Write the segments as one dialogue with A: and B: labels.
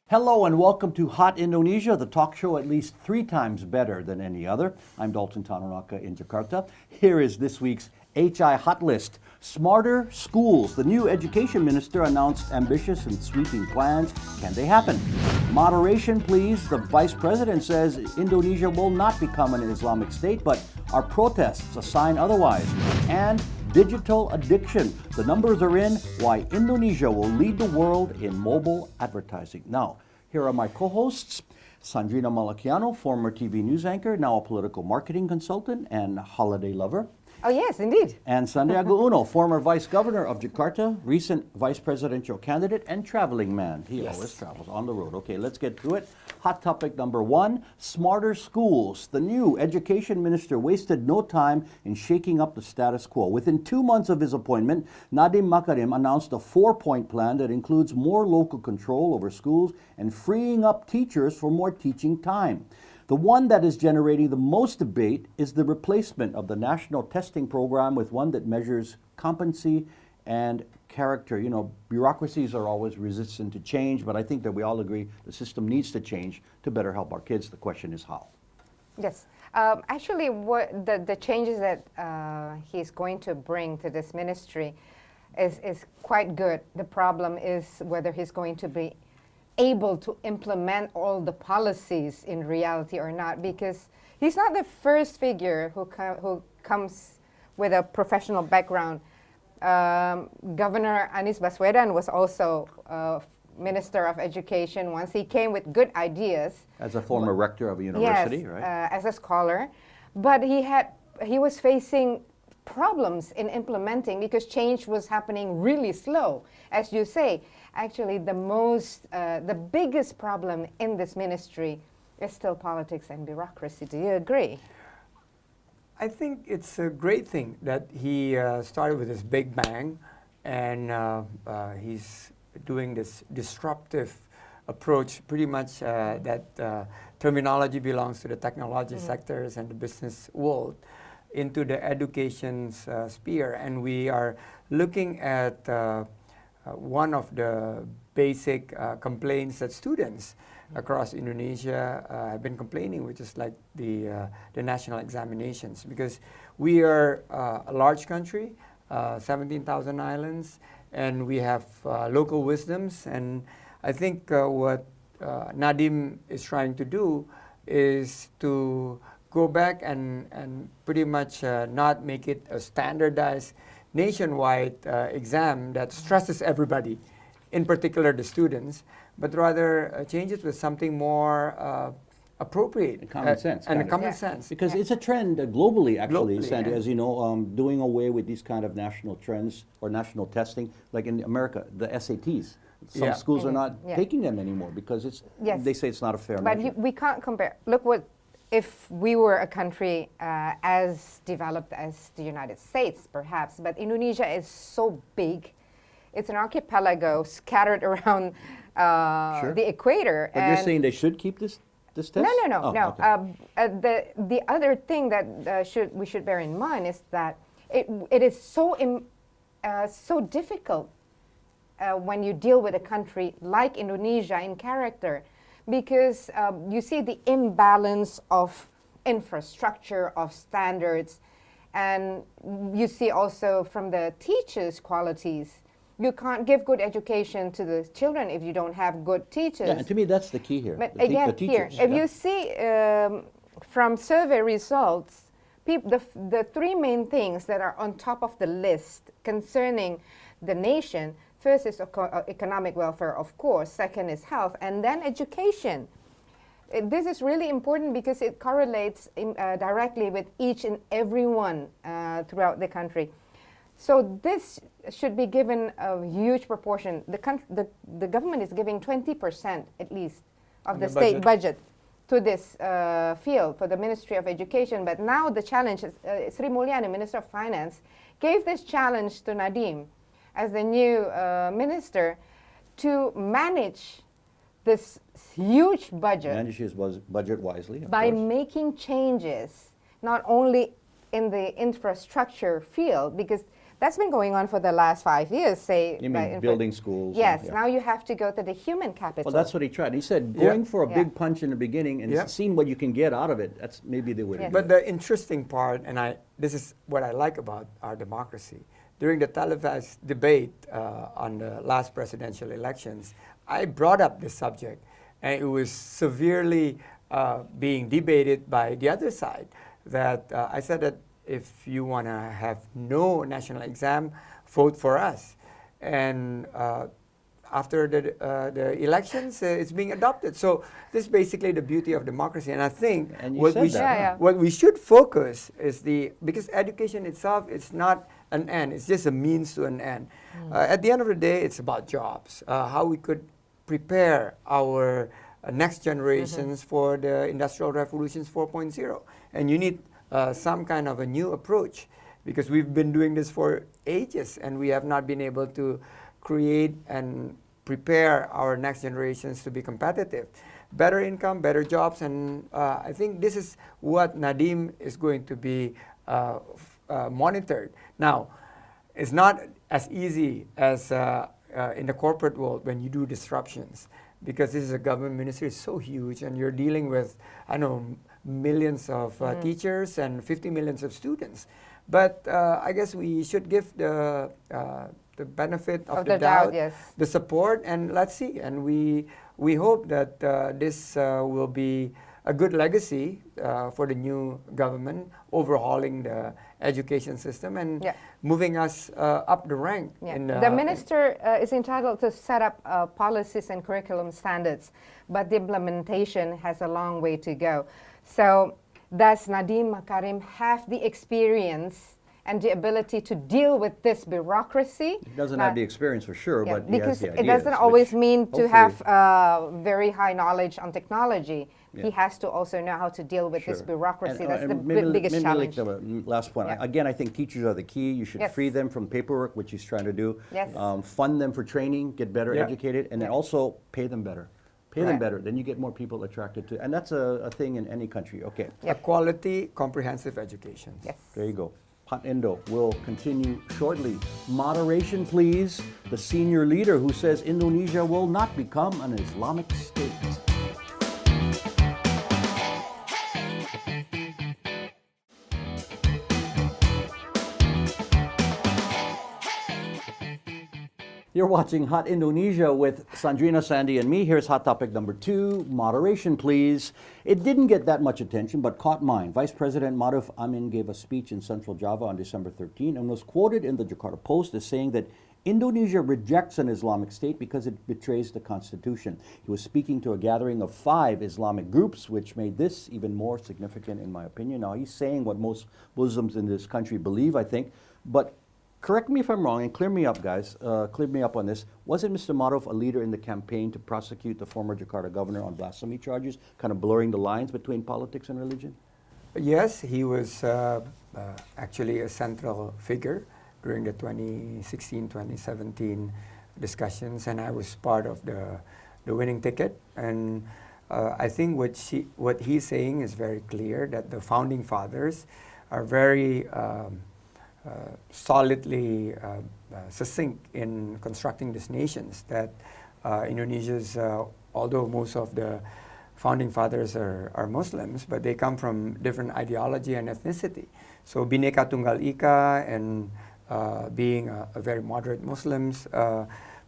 A: Hello and welcome to Hot Indonesia, the talk show at least 3 times better than any other. I'm Dalton Tanuraka in Jakarta. Here is this week's HI Hot List. Smarter schools. The new education minister announced ambitious and sweeping plans. Can they happen? Moderation, please. The vice president says Indonesia will not become an Islamic state, but are protests a sign otherwise? And digital addiction. The numbers are in. Why Indonesia will lead the world in mobile advertising. Now, here are my co-hosts. Sandrina Malakiano, former TV news anchor, now a political marketing consultant and holiday lover.
B: Oh, yes, indeed.
A: And Santiago Uno, former vice governor of Jakarta, recent vice presidential candidate, and traveling man. He always travels on the road. Okay, let's get to it. Hot topic number 1, smarter schools. The new education minister wasted no time in shaking up the status quo. Within 2 months of his appointment, Nadiem Makarim announced a 4-point plan that includes more local control over schools and freeing up teachers for more teaching time. The one that is generating the most debate is the replacement of the national testing program with one that measures competency and character. You know, bureaucracies are always resistant to change, but I think that we all agree the system needs to change to better help our kids. The question is how.
B: Yes. Actually, what the changes that he's going to bring to this ministry is quite good. The problem is whether he's going to be able to implement all the policies in reality or not, because he's not the first figure who comes with a professional background. Governor Anies Baswedan was also Minister of Education once. He came with good ideas.
A: As a former rector of a university,
B: yes,
A: right?
B: As a scholar. But he was facing problems in implementing because change was happening really slow. As you say, actually the biggest problem in this ministry is still politics and bureaucracy. Do you agree?
C: I think it's a great thing that he started with this big bang, and he's doing this disruptive approach. Pretty much that terminology belongs to the technology sectors and the business world, into the education sphere. And we are looking at one of the basic complaints that students across Indonesia have been complaining, which is like the national examinations, because we are a large country, 17,000 islands, and we have local wisdoms. And I think what Nadiem is trying to do is to go back and pretty much not make it a standardized nationwide exam that stresses everybody, in particular the students, but rather change it with something more appropriate.
A: And common sense.
C: And common sense.
A: Because it's a trend globally, actually, Sandy,
C: yeah.
A: as you know, doing away with these kind of national trends or national testing, like in America, the SATs. Some schools are not taking them anymore because they say it's not a fair measure.
B: But we can't compare. Look if we were a country as developed as the United States, perhaps, but Indonesia is so big. It's an archipelago scattered around the equator.
A: But you're saying they should keep this test?
B: No.
A: Okay.
B: The other thing that we should bear in mind is that it is so difficult when you deal with a country like Indonesia in character, because you see the imbalance of infrastructure, of standards, and you see also from the teachers' qualities. You can't give good education to the children if you don't have good teachers.
A: Yeah, and to me that's the key here.
B: But
A: the
B: again,
A: teachers,
B: if you see from survey results, the 3 main things that are on top of the list concerning the nation. First is economic welfare, of course. Second is health, and then education. This is really important because it correlates directly with each and every one throughout the country. So this should be given a huge proportion. The government is giving 20% at least of the state budget to this field for the Ministry of Education. But now the challenge is Sri Mulyani, Minister of Finance, gave this challenge to Nadiem as the new minister to manage this huge budget.
A: Manage his budget wisely,
B: by making changes, not only in the infrastructure field, because That's been going on for the last 5 years, say.
A: You mean building schools?
B: Yes,
A: and- yeah.
B: now you have to go to the human capital.
A: Well, that's what he tried. He said going for a
B: Yeah.
A: big punch in the beginning and
C: Yeah.
A: seeing what you can get out of it, that's maybe the way to
B: Yes.
A: do it.
C: But the interesting part, and this is what I like about our democracy, during the televised debate on the last presidential elections, I brought up this subject, and it was severely being debated by the other side. That I said that if you want to have no national exam, vote for us. And after the elections, it's being adopted. So this is basically the beauty of democracy. And I think
A: And you
C: what
A: said
C: we
A: that,
B: Yeah, huh? yeah.
C: what we should focus is because education itself is not an end, it's just a means to an end. At the end of the day, it's about jobs, how we could prepare our next generations for the Industrial Revolutions 4.0. And you need some kind of a new approach, because we've been doing this for ages and we have not been able to create and prepare our next generations to be competitive. Better income, better jobs, and I think this is what Nadim is going to be monitored. Now, it's not as easy as in the corporate world when you do disruptions, because this is a government ministry, it's so huge, and you're dealing with, I know, millions of teachers and 50 millions of students. But I guess we should give the benefit of the doubt,
B: yes.
C: the support, and let's see. And we hope that this will be a good legacy for the new government, overhauling the education system and
B: Yeah.
C: moving us up the rank.
B: Yeah. The minister is entitled to set up policies and curriculum standards, but the implementation has a long way to go. So does Nadiem Makarim have the experience and the ability to deal with this bureaucracy?
A: He doesn't have the experience for sure,
B: Yeah,
A: but he has
B: because
A: the
B: it
A: ideas,
B: doesn't always
A: which
B: mean to
A: hopefully-
B: have very high knowledge on technology.
A: Yeah.
B: He has to also know how to deal with this
A: Sure.
B: bureaucracy.
A: And,
B: That's the
A: maybe,
B: biggest
A: maybe
B: challenge.
A: Like the last point.
B: Yeah.
A: Again, I think teachers are the key. You should
B: Yes.
A: free them from paperwork, which he's trying to do.
B: Yes.
A: Fund them for training, get better
C: Yeah.
A: educated, and then
B: Yeah.
A: also pay them better. Pay them
C: Right.
A: better, then you get more people attracted to, and that's a thing in any country. Okay,
C: A quality, comprehensive education.
B: Yes.
A: there you go. Hot Indo will continue shortly. Moderation, please. The senior leader who says Indonesia will not become an Islamic state. You're watching Hot Indonesia with Sandrina, Sandy, and me. Here's hot topic number 2, moderation, please. It didn't get that much attention, but caught mine. Vice President Maruf Amin gave a speech in Central Java on December 13 and was quoted in the Jakarta Post as saying that Indonesia rejects an Islamic state because it betrays the constitution. He was speaking to a gathering of 5 Islamic groups, which made this even more significant in my opinion. Now, he's saying what most Muslims in this country believe, I think, but correct me if I'm wrong, and clear me up, guys. Clear me up on this. Wasn't Mr. Maruf a leader in the campaign to prosecute the former Jakarta governor on blasphemy charges, kind of blurring the lines between politics and religion?
C: Yes, he was actually a central figure during the 2016-2017 discussions, and I was part of the winning ticket. And I think what he's saying is very clear, that the founding fathers are very solidly succinct in constructing these nations, that Indonesia's, although most of the founding fathers are Muslims, but they come from different ideology and ethnicity. So Bhinneka Tunggal Ika and being a very moderate Muslims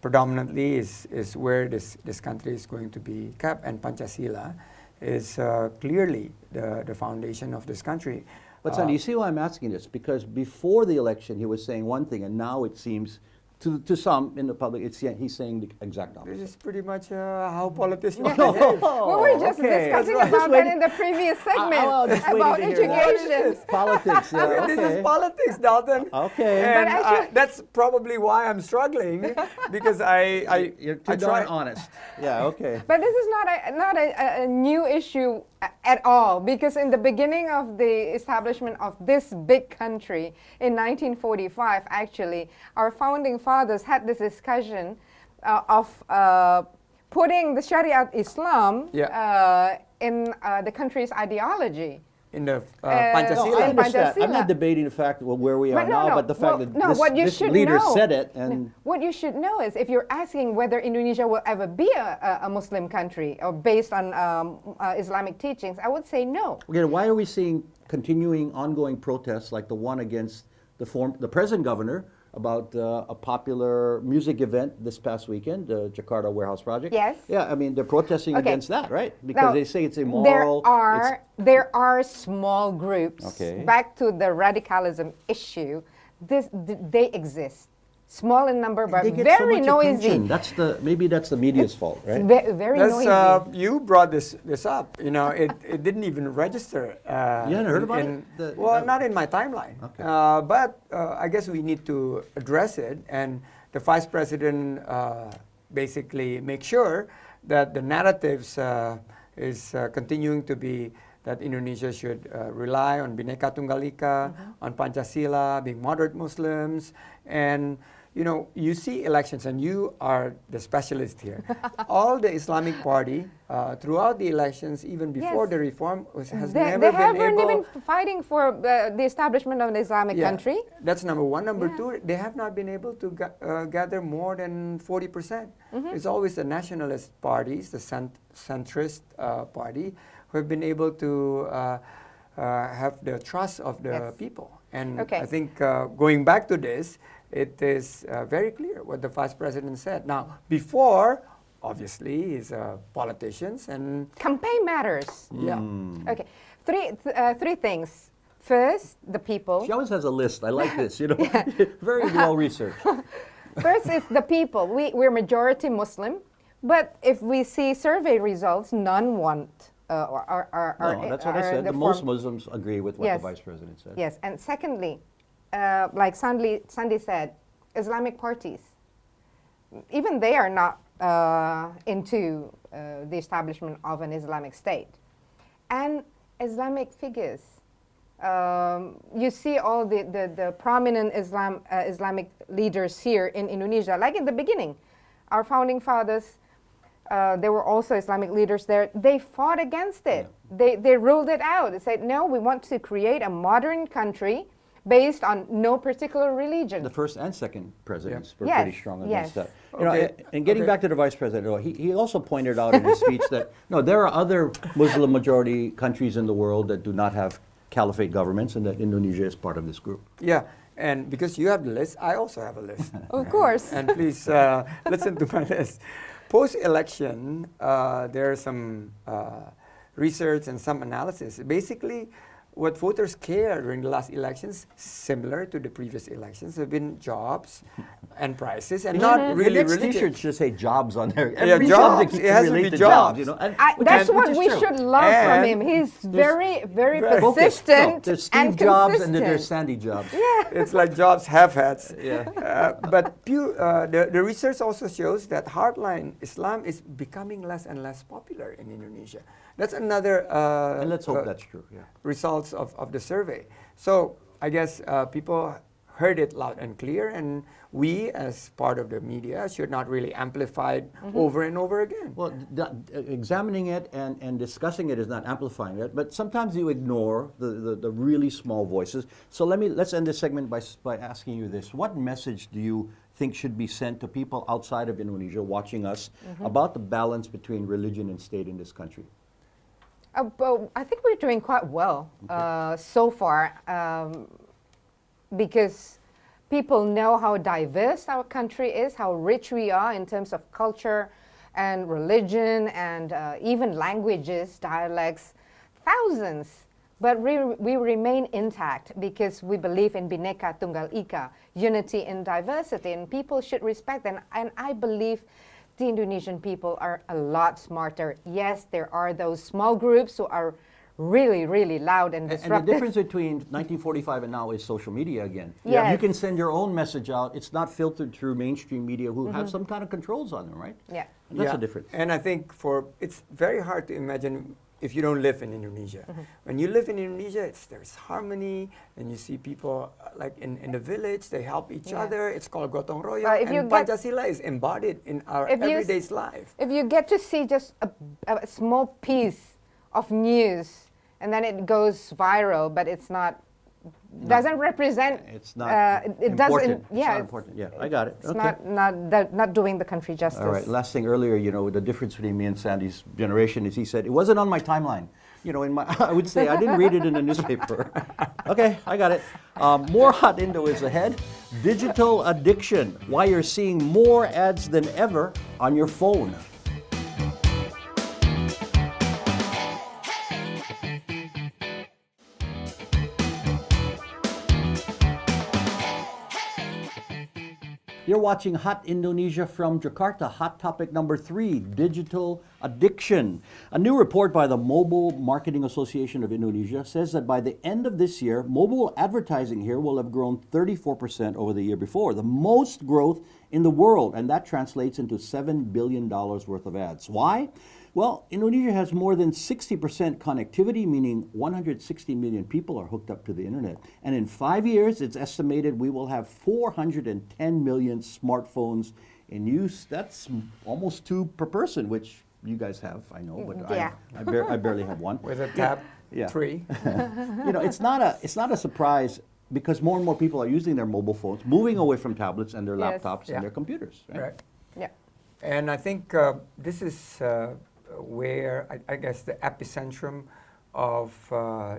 C: predominantly is where this country is going to be kept, and Pancasila is clearly the foundation of this country.
A: But Sandy, you see why I'm asking this? Because before the election, he was saying one thing, and now it seems, to some in the public, he's saying the exact opposite.
C: This is pretty much how politicians
B: We
C: behave.
B: were just
A: okay.
B: discussing
A: That's right.
B: about that in the previous segment
A: I'll just waiting
B: about
A: to hear that.
B: education.
A: Politics, yeah, okay.
C: This is politics, Dalton.
A: Okay.
C: And
B: But actually-
C: that's probably why I'm struggling, because
A: You're too
C: I try.
A: darn honest. Yeah, okay.
B: But this is not a new issue at all, because in the beginning of the establishment of this big country in 1945, actually, our founding fathers had this discussion of putting the Sharia Islam
C: Yeah.
B: in the country's ideology.
C: in the
A: No,
C: Pancasila.
A: I understand. I'm
B: Pancasila.
A: not debating the fact of where we are
B: But no,
A: now,
B: no.
A: but the fact
B: Well,
A: that
B: no, what you
A: this
B: should
A: leader
B: know-
A: said it, and
B: What you should know is if you're asking whether Indonesia will ever be a Muslim country or based on Islamic teachings, I would say no.
A: okay, why are we seeing continuing, ongoing protests like the one against the present governor about a popular music event this past weekend, the Jakarta Warehouse Project?
B: Yes.
A: Yeah, I mean they're protesting
B: Okay.
A: against that, right? Because
B: Now,
A: they say it's immoral.
B: There are small groups.
A: Okay.
B: Back to the radicalism issue, they exist, small in number, but
A: they get so
B: very
A: much
B: noisy.
A: attention. Maybe that's the media's fault, right?
B: Very
C: That's,
B: noisy.
C: you brought this up. You know, it didn't even register.
A: You hadn't heard about it?
C: Well, not in my timeline.
A: Okay.
C: But I guess we need to address it, and the vice president basically make sure that the narratives is continuing to be that Indonesia should rely on Bhinneka Tunggal Ika, on Pancasila, being moderate Muslims, and you know, you see elections, and you are the specialist here. All the Islamic Party throughout the elections, even before
B: Yes.
C: the reform, has
B: They
C: never been
B: haven't
C: able.
B: even fighting for the establishment of an Islamic
C: Yeah,
B: country.
C: That's number one. Number
B: Yeah.
C: two, they have not been able to gather more than 40%. It's always the nationalist parties, the centrist party, who have been able to have the trust of the
B: Yes.
C: people. And
B: Okay.
C: I think going back to this, it is very clear what the vice president said. Now, before, obviously, he's politicians and
B: Campaign matters.
C: yeah.
B: Okay, three things. First, the people.
A: She always has a list. I like this. You know, very well researched.
B: First is the people. We're majority Muslim, but if we see survey results, none want.
A: No, that's what I said. The most Muslims agree with what
B: Yes.
A: the vice president said.
B: Yes, and secondly, like Sandy said, Islamic parties, even they are not into the establishment of an Islamic state. And Islamic figures. You see all the prominent Islamic leaders here in Indonesia, like in the beginning. Our founding fathers, there were also Islamic leaders there. They fought against it. They ruled it out. They said, no, we want to create a modern country based on no particular religion.
A: The first and second presidents were
B: Yes,
A: pretty strong against
B: yes.
A: that. You know,
C: Okay,
A: and getting back to the vice president, he also pointed out in his speech that no, there are other Muslim majority countries in the world that do not have caliphate governments, and that Indonesia is part of this group.
C: Yeah, and because you have the list, I also have a list.
B: Of course.
C: And please listen to my list. Post-election, there are some research and some analysis. Basically, what voters care during the last elections, similar to the previous elections, have been jobs and prices, and not really
A: The next
C: religion.
A: T-shirt should say jobs on there.
C: Yeah,
A: Every
C: jobs.
A: subject
C: It has to
A: relate
C: be
A: to
C: jobs.
A: You know, and
B: That's
A: which
B: what
A: is
B: we
A: true.
B: should love from
C: And
B: him. He's very
A: Focus.
B: persistent
A: No, there's
B: and
A: Steve Jobs and then
B: consistent.
A: there's Sandy Jobs.
C: It's like jobs have hats.
A: Yeah.
C: But the research also shows that hardline Islam is becoming less and less popular in Indonesia. That's another
A: And let's hope that's true. Yeah.
C: results of the survey. So I guess people heard it loud and clear, and we as part of the media should not really amplify it over and over again.
A: Well, examining it and discussing it is not amplifying it, but sometimes you ignore the really small voices. So let's end this segment by asking you this: what message do you think should be sent to people outside of Indonesia watching us about the balance between religion and state in this country?
B: Well, I think we're doing quite well so far because people know how diverse our country is, how rich we are in terms of culture and religion and even languages, dialects, thousands. But we remain intact because we believe in Bhinneka Tunggal Ika, unity in diversity, and people should respect them. And I believe the Indonesian people are a lot smarter. Yes, there are those small groups who are really, really loud and disruptive.
A: And the difference between 1945 and now is social media again.
B: Yes.
A: You can send your own message out. It's not filtered through mainstream media who have some kind of controls on them, right?
B: Yeah.
A: And that's a difference.
C: And I think it's very hard to imagine if you don't live in Indonesia. When you live in Indonesia, there's harmony, and you see people like in the village, they help each
B: Yeah.
C: other. It's called Gotong
B: Well,
C: Royong,
B: if you
C: and
B: get-
C: Pancasila is embodied in our
B: If you
C: everyday's life.
B: If you get to see just a small piece of news and then it goes viral, but it's not, doesn't represent.
A: It's not
B: it
A: important.
B: doesn't.
A: It's
B: Yeah,
A: not important. Yeah, I got it.
B: It's not doing the country justice.
A: All right. Last thing earlier, the difference between me and Sandy's generation is he said it wasn't on my timeline. I would say I didn't read it in the newspaper. Okay, I got it. More hot Indo is ahead. Digital addiction. Why you're seeing more ads than ever on your phone. You're watching Hot Indonesia from Jakarta. Hot topic number 3, digital addiction. A new report by the Mobile Marketing Association of Indonesia says that by the end of this year, mobile advertising here will have grown 34% over the year before, the most growth in the world, and that translates into $7 billion worth of ads. Why? Well, Indonesia has more than 60% connectivity, meaning 160 million people are hooked up to the internet. And in 5 years, it's estimated we will have 410 million smartphones in use. That's almost 2 per person, which you guys have, I know, but
B: Yeah.
A: I barely have one.
C: With a tab,
A: Yeah.
C: 3.
A: It's not a surprise because more and more people are using their mobile phones, moving away from tablets and their
B: Yes.
A: laptops
C: Yeah.
A: and their computers.
C: Right.
B: Yeah.
C: And I think this is where I guess the epicentrum of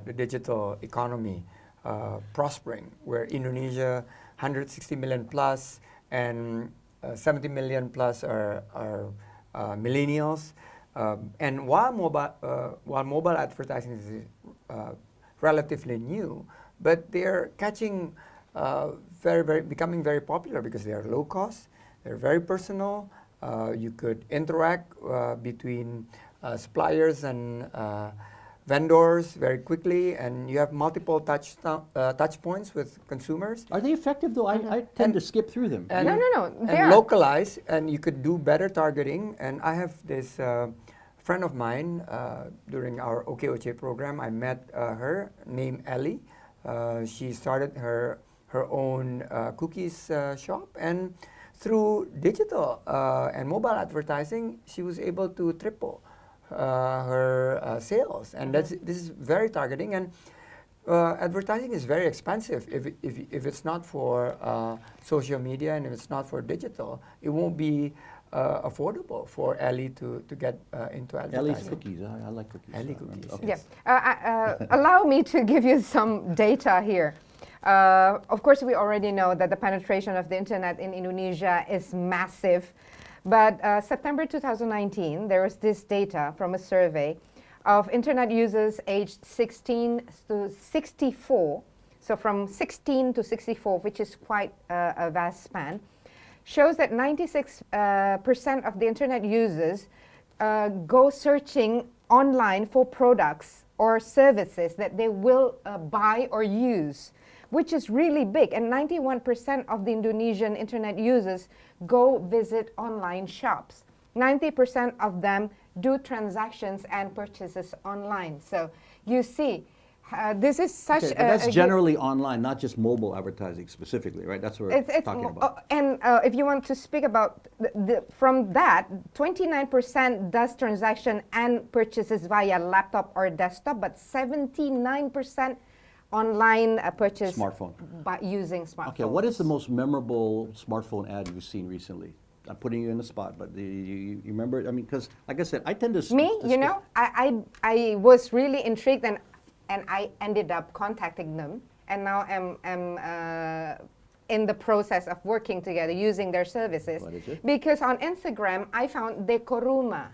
C: the digital economy prospering, where Indonesia, 160 million plus and 70 million plus are millennials. And while mobile advertising is relatively new, but they're catching becoming very popular because they are low cost, they're very personal. You could interact between suppliers and vendors very quickly, and you have multiple touch points with consumers.
A: Are they effective though? I tend to skip through them.
C: And,
B: No. They
C: And
B: are.
C: localize, and you could do better targeting. And I have this friend of mine during our OKOJ program. I met her, named Ellie. She started her own cookies shop, and through digital and mobile advertising, she was able to triple her sales, and this is very targeting. And advertising is very expensive. If it's not for social media and if it's not for digital, it won't be affordable for Ellie to get into advertising.
A: Ellie's cookies. I like cookies.
C: Ellie cookies.
A: Okay.
B: Yeah. Allow me to give you some data here. Of course, we already know that the penetration of the internet in Indonesia is massive. But September 2019, there was this data from a survey of internet users aged 16 to 64. So from 16 to 64, which is quite a vast span, shows that 96% of the internet users go searching online for products or services that they will buy or use, which is really big. And 91% of the Indonesian internet users go visit online shops. 90% of them do transactions and purchases online. So you see, this is such
A: Okay, but that's generally online, not just mobile advertising specifically, right? That's what we're talking about.
B: And if you want to speak about from that, 29% does transaction and purchases via laptop or desktop, but 79% online purchase
A: Smartphone.
B: by using smartphones.
A: Okay, what is the most memorable smartphone ad you've seen recently? I'm putting you in the spot, but you remember? I mean, because like I said, I tend to
B: Me, you know, I was really intrigued, and I ended up contacting them, and now I'm in the process of working together using their services.
A: What is it?
B: Because on Instagram, I found Decoruma.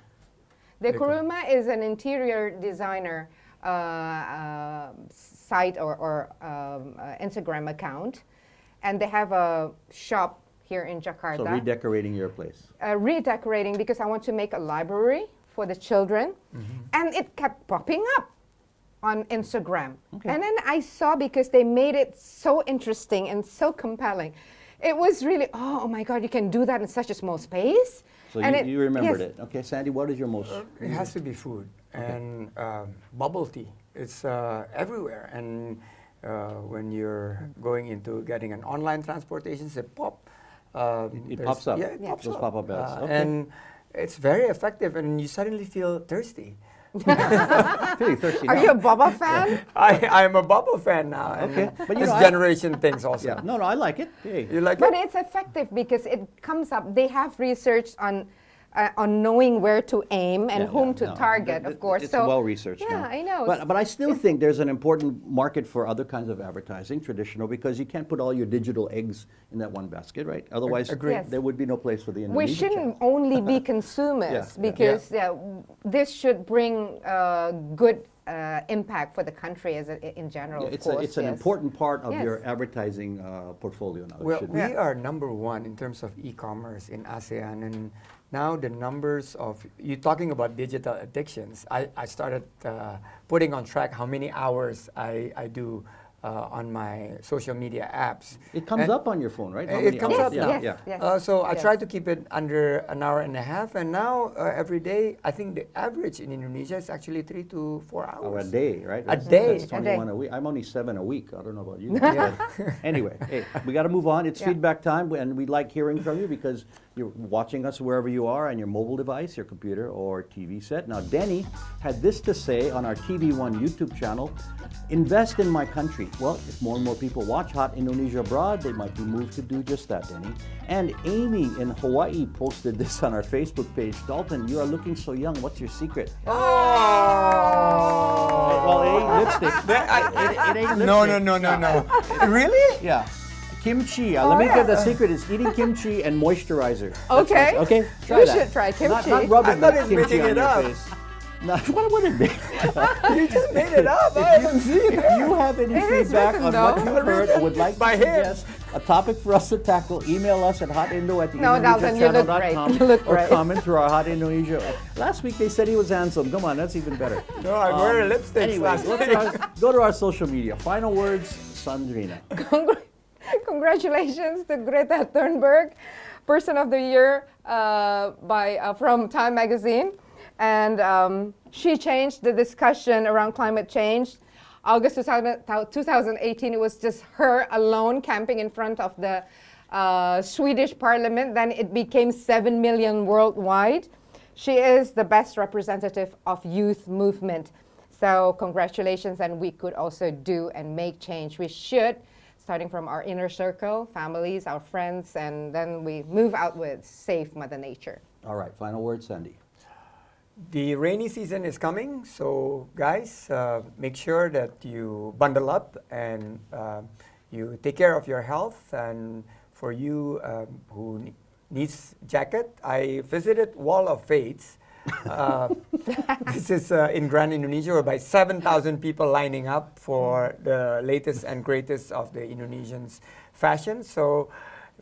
B: Decoruma is an interior designer site or Instagram account, and they have a shop here in Jakarta.
A: So redecorating your place.
B: Redecorating because I want to make a library for the children, and it kept popping up on Instagram.
A: Okay.
B: And then I saw, because they made it so interesting and so compelling, it was really, oh my God, you can do that in such a small space.
A: So
B: And
A: you remembered
B: yes.
A: it. Okay, Sandy, what is your most?
C: It has to be food and bubble tea. It's everywhere, and when you're going into getting an online transportation, it pop.
A: It pops up.
C: Yeah, it pops
A: Those
C: up.
A: pop-up ads. Okay.
C: And it's very effective, and you suddenly feel thirsty.
A: Feeling thirsty
B: Are
A: now.
B: you a Bubba fan?
C: I'm a Bubba fan now.
A: Okay,
C: And
A: but you
C: it's
A: know,
C: generation things also.
A: Yeah, no, I like it. Hey.
C: You like
B: But
C: it?
B: it's effective because it comes up. They have research on knowing where to aim and
A: Yeah,
B: whom
A: yeah,
B: to
A: no,
B: target, of course.
A: It's
B: so
A: well researched.
B: Yeah,
A: no.
B: I know.
A: But I still think there's an important market for other kinds of advertising, traditional, because you can't put all your digital eggs in that one basket, right? Otherwise,
C: Agreed.
B: Yes.
A: there would be no place for the
B: we
A: Indonesian
B: shouldn't
A: channel.
B: only be consumers
A: Yeah,
B: because this should bring good impact for the country in general.
A: Yeah,
B: of
A: it's
B: course,
A: it's an
B: yes.
A: important part of
B: Yes.
A: your advertising portfolio now. It
C: Well,
A: should
C: we
A: be.
C: are number one in terms of e-commerce in ASEAN, and now the numbers of you talking about digital addictions. I started putting on track how many hours I do on my social media apps.
A: It comes
C: And
A: up on your phone, right? How
C: It
A: many
C: comes
A: hours?
C: up
A: Yeah,
C: now.
A: yeah.
B: Yes.
C: So I
B: Yes.
C: try to keep it under an hour and a half, and now every day I think the average in Indonesia is actually 3 to 4 hours.
A: Oh, a day, right?
C: A day.
A: That's
B: A day.
A: 21 a week. I'm only 7 a week. I don't know about you.
C: Yeah.
A: Anyway, hey, we got to move on. It's
B: Yeah.
A: feedback time, and we like hearing from you because you're watching us wherever you are on your mobile device, your computer, or TV set. Now, Denny had this to say on our TV1 YouTube channel: invest in my country. Well, if more and more people watch Hot Indonesia Abroad, they might be moved to do just that, Denny. And Amy in Hawaii posted this on our Facebook page. Dalton, you are looking so young. What's your secret? Well, it ain't lipstick. It ain't lipstick.
C: No. Really?
A: Yeah. Kimchi. Let me get the secret. It's eating kimchi and moisturizer. That's
B: Okay.
A: what's- okay. Try
B: We
A: that.
B: should try kimchi.
A: Not rubbing
C: I thought
A: the
C: he's
A: kimchi
C: making
A: on
C: it
A: your
C: up.
A: face. No, what would it be?
C: You just made it up. I haven't seen
A: If
C: it.
A: you have any
B: It is
A: feedback
B: written,
A: on
B: though.
A: what you've heard or would like to
C: By him.
A: suggest a topic for us to tackle, email us at hotindo@theindonesiachannel.com
B: No, Dalton, you look great. You look
A: or
B: great.
A: comment through our Hot Indonesia. Last week they said he was handsome. Come on, that's even better.
C: No, I'm wearing lipstick.
A: Anyway, go to our social media. Final words, Sandrina.
B: Congratulations to Greta Thunberg, Person of the Year from Time Magazine. And she changed the discussion around climate change. August 2018, it was just her alone camping in front of the Swedish parliament. Then it became 7 million worldwide. She is the best representative of youth movement. So congratulations, and we could also do and make change. We should, starting from our inner circle, families, our friends, and then we move outwards, save Mother Nature.
A: All right, final word, Sandy.
C: The rainy season is coming, so guys, make sure that you bundle up and you take care of your health. And for you who needs jacket, I visited Wall of Fates. This is in Grand Indonesia, where by 7,000 people lining up for the latest and greatest of the Indonesians' fashion. So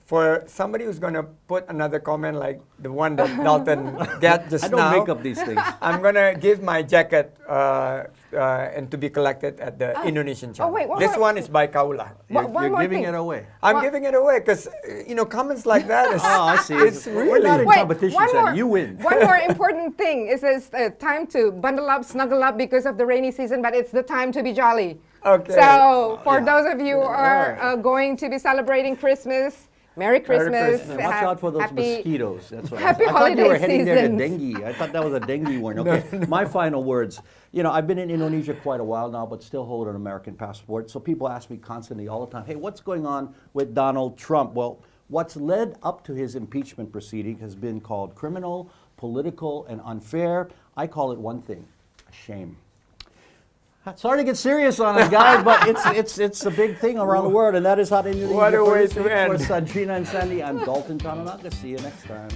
C: for somebody who's going to put another comment like the one that Dalton got just
A: I don't
C: now,
A: make up these things.
C: I'm going to give my jacket and to be collected at the Indonesian channel.
B: wait, one
C: this
B: more-
C: one is by Kaula.
A: You're,
B: One
A: you're
B: more
A: giving
B: thing.
A: it away.
C: I'm
B: What?
C: giving it away because, comments like that is,
A: Oh, I see.
C: it's
A: We're
C: really...
A: not in
B: Wait,
A: competition,
B: one
A: Sandy.
B: more-
A: You win.
B: One more important thing is it's time to bundle up, snuggle up because of the rainy season, but it's the time to be jolly.
C: Okay.
B: So for
A: Yeah.
B: those of you who are
A: Alright.
B: going to be celebrating Christmas, Merry Christmas.
C: Christmas.
A: Watch out for those
B: happy-
A: mosquitoes. That's what
B: happy
A: I thought you were
B: holiday
A: heading there to
B: seasons.
A: dengue. I thought that was a dengue one. Okay. My final words. I've been in Indonesia quite a while now, but still hold an American passport. So people ask me constantly all the time, hey, what's going on with Donald Trump? Well, what's led up to his impeachment proceeding has been called criminal, political, and unfair. I call it one thing, a shame. Sorry to get serious on it, guys, but it's a big thing around the world, and that is Hot Indonesia.
C: What a way to
A: For
C: end.
A: Sandrina and Sandy, I'm Dalton Tananaga. See you next time.